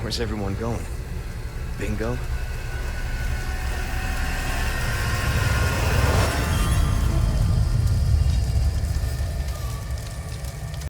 Where's everyone going? Bingo?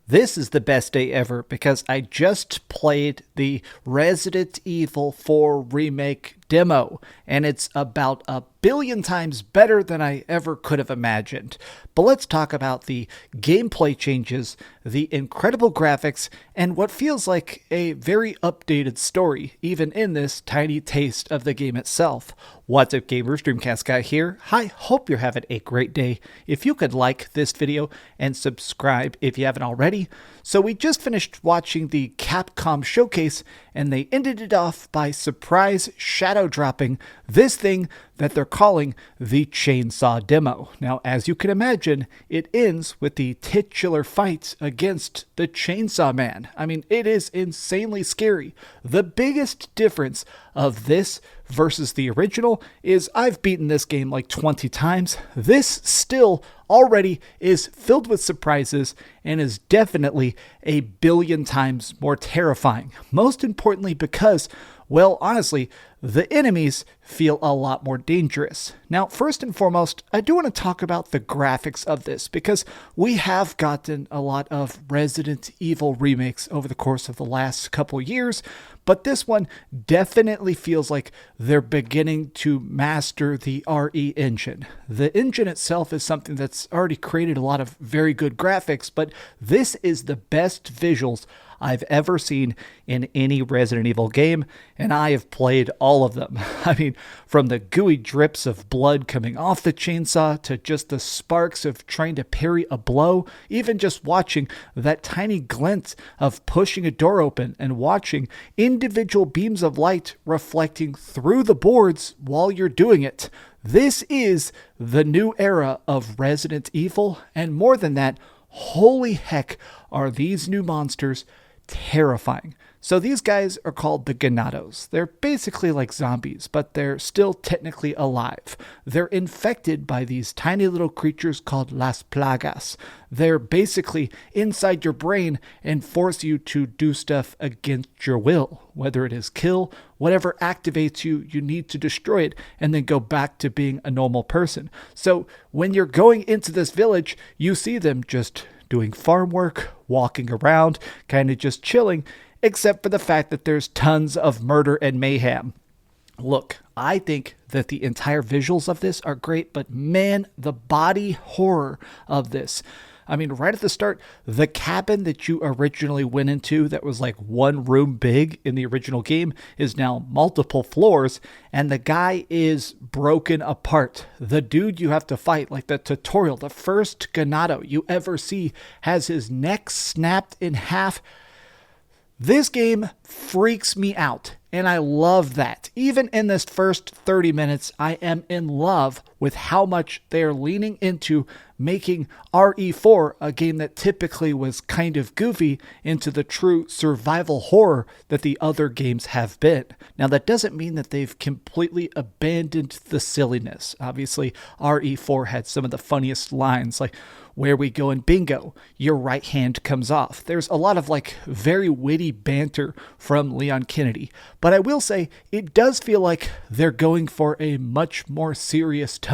This is the best day ever because I just played the Resident Evil 4 Remake demo, and it's about 1,000,000,000 times better than I ever could have imagined. But let's talk about the gameplay changes, the incredible graphics, and what feels like a very updated story, even in this tiny taste of the game itself. What's up, gamers? DreamcastGuy here. Hi, hope you're having a great day. If you could like this video and subscribe if you haven't already. So we just finished watching the Capcom showcase, and they ended it off by surprise shadow dropping this thing that they're calling the Chainsaw Demo. Now, as you can imagine, it ends with the titular fight against the Chainsaw Man. I mean, it is insanely scary. The biggest difference of this versus the original is I've beaten this game like 20 times. This still already is filled with surprises and is definitely 1,000,000,000 times more terrifying. Most importantly because, well, honestly, the enemies feel a lot more dangerous. Now, first and foremost, I do want to talk about the graphics of this because we have gotten a lot of Resident Evil remakes over the course of the last couple years, but this one definitely feels like they're beginning to master the RE engine. The engine itself is something that's already created a lot of very good graphics, but this is the best visuals I've ever seen in any Resident Evil game, and I have played all of them. I mean, from the gooey drips of blood coming off the chainsaw to just the sparks of trying to parry a blow, even just watching that tiny glint of pushing a door open and watching individual beams of light reflecting through the boards while you're doing it. This is the new era of Resident Evil, and more than that, holy heck, are these new monsters terrifying. So these guys are called the Ganados. They're basically like zombies, but they're still technically alive. They're infected by these tiny little creatures called Las Plagas. They're basically inside your brain and force you to do stuff against your will. Whether it is kill, whatever activates you, you need to destroy it and then go back to being a normal person. So when you're going into this village, you see them just doing farm work, walking around, kind of just chilling, except for the fact that there's tons of murder and mayhem. Look, I think that the entire visuals of this are great, but man, the body horror of this. I mean, right at the start, the cabin that you originally went into that was like one room big in the original game is now multiple floors, and the guy is broken apart. The dude you have to fight, like the tutorial, the first Ganado you ever see, has his neck snapped in half. This game freaks me out, and I love that. Even in this first 30 minutes, I am in love with how much they're leaning into making RE4, a game that typically was kind of goofy, into the true survival horror that the other games have been. Now, that doesn't mean that they've completely abandoned the silliness. Obviously, RE4 had some of the funniest lines, like, "Where we go in bingo, your right hand comes off." There's a lot of like very witty banter from Leon Kennedy, but I will say it does feel like they're going for a much more serious tone.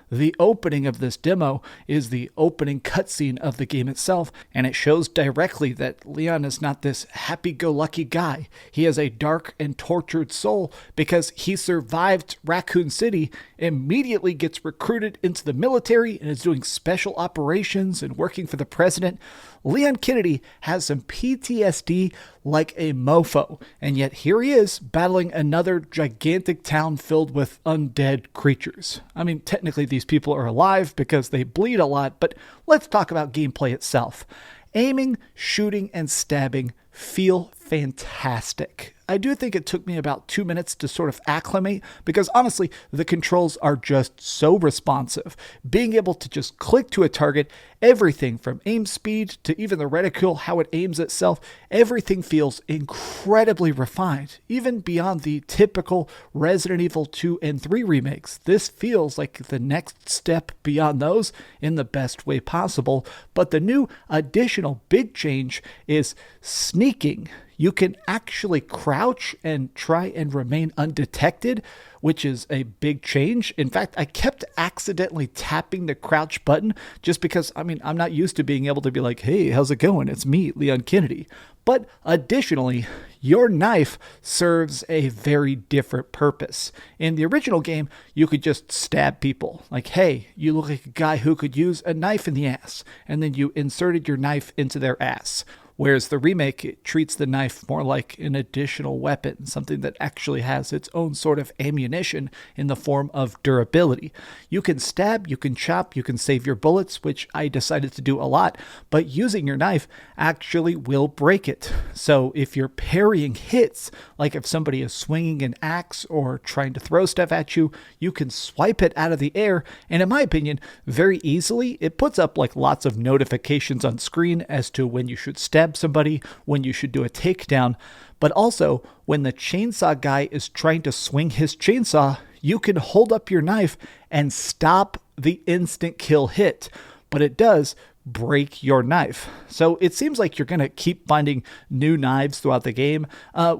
The opening of this demo is the opening cutscene of the game itself, and it shows directly that Leon is not this happy-go-lucky guy. He has a dark and tortured soul because he survived Raccoon City, immediately gets recruited into the military, and is doing special operations and working for the president. Leon Kennedy has some PTSD like a mofo, and yet here he is battling another gigantic town filled with undead creatures. I mean, technically these people are alive because they bleed a lot, but let's talk about gameplay itself. Aiming, shooting, and stabbing feel fantastic. I do think it took me about 2 minutes to sort of acclimate because honestly, the controls are just so responsive. Being able to just click to a target, everything from aim speed to even the reticule, how it aims itself, everything feels incredibly refined. Even beyond the typical Resident Evil 2 and 3 remakes, this feels like the next step beyond those in the best way possible. But the new additional big change is sneaking. you can actually crouch and try and remain undetected, which is a big change. In fact, I kept accidentally tapping the crouch button just because, I'm not used to being able to be like, hey, how's it going? It's me, Leon Kennedy. But additionally, your knife serves a very different purpose. In the original game, you could just stab people. Like, hey, you look like a guy who could use a knife in the ass. And then you inserted your knife into their ass. Whereas the remake, it treats the knife more like an additional weapon, something that actually has its own sort of ammunition in the form of durability. You can stab, you can chop, you can save your bullets, which I decided to do a lot, but using your knife actually will break it. So if you're parrying hits, like if somebody is swinging an axe or trying to throw stuff at you, you can swipe it out of the air, and in my opinion, very easily. It puts up like lots of notifications on screen as to when you should stab somebody, when you should do a takedown, but also when the chainsaw guy is trying to swing his chainsaw, you can hold up your knife and stop the instant kill hit, but it does break your knife. So it seems like you're going to keep finding new knives throughout the game.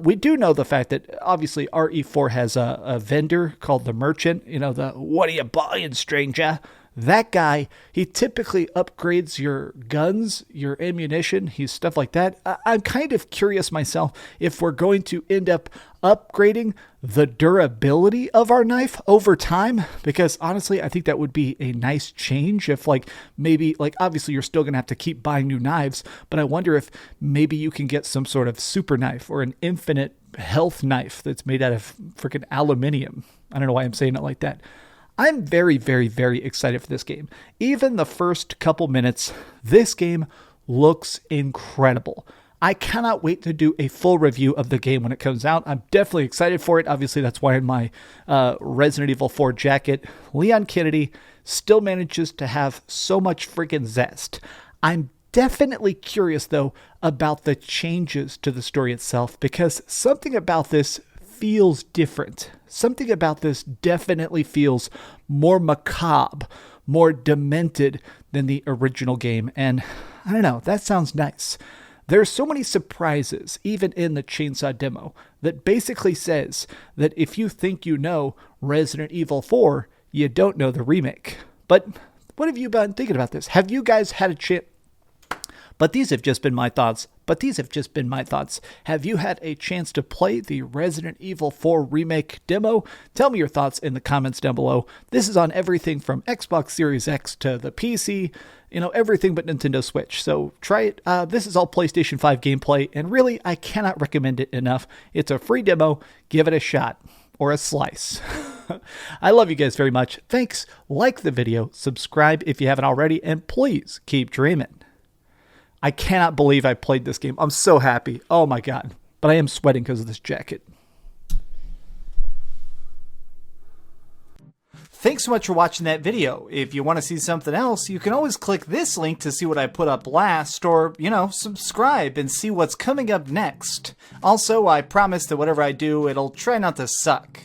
We do know the fact that obviously RE4 has a vendor called the merchant, the what are you buying, stranger? That guy, he typically upgrades your guns, your ammunition, he's stuff like that. I'm kind of curious myself if we're going to end up upgrading the durability of our knife over time, because honestly, I think that would be a nice change if maybe obviously you're still going to have to keep buying new knives, but I wonder if maybe you can get some sort of super knife or an infinite health knife that's made out of freaking aluminium. I don't know why I'm saying it like that. I'm very, very, very excited for this game. Even the first couple minutes, this game looks incredible. I cannot wait to do a full review of the game when it comes out. I'm definitely excited for it. Obviously, that's why in my Resident Evil 4 jacket, Leon Kennedy still manages to have so much freaking zest. I'm definitely curious, though, about the changes to the story itself, because something about this feels different. Something about this definitely feels more macabre, more demented than the original game. And I don't know, that sounds nice. There's so many surprises, even in the Chainsaw demo, that basically says that if you think you know Resident Evil 4, you don't know the remake. But what have you been thinking about this? Have you guys had a chance? But these have just been my thoughts. Have you had a chance to play the Resident Evil 4 Remake demo? Tell me your thoughts in the comments down below. This is on everything from Xbox Series X to the PC, everything but Nintendo Switch. So try it. This is all PlayStation 5 gameplay, and really, I cannot recommend it enough. It's a free demo. Give it a shot. Or a slice. I love you guys very much. Thanks. Like the video, subscribe if you haven't already, and please keep dreaming. I cannot believe I played this game. I'm so happy. Oh my God. But I am sweating because of this jacket. Thanks so much for watching that video. If you want to see something else, you can always click this link to see what I put up last, or, subscribe and see what's coming up next. Also, I promise that whatever I do, it'll try not to suck.